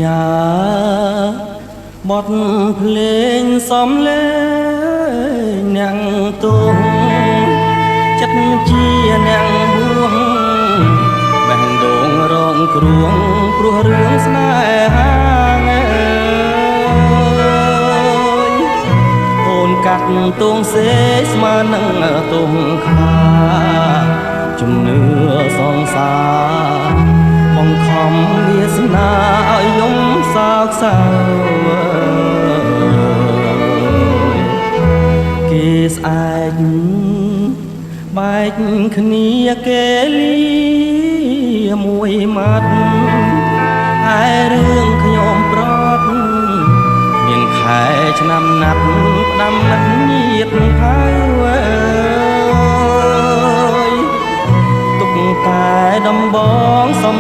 ញ្ញាបទភ្លេងសំលេងអ្នកទុំចិត្តជាអ្នកបួងបេះដូងរងគ្រោះព្រោះរឿងស្នេហាអូនកាត់ទងសេស្មើនឹងទងខ្លាជំនឿសងសារបង្ខំវាសនាឲ្យយំសោកសៅគេស្អែកបែកគ្នាគេលីមួយម៉ាត់ហើយរឿងខ្ញុំប្រត់មានខែឆ្នាំណាត់ផ្ដាំមិត្តញាតផៅទុកតែដំបងសំ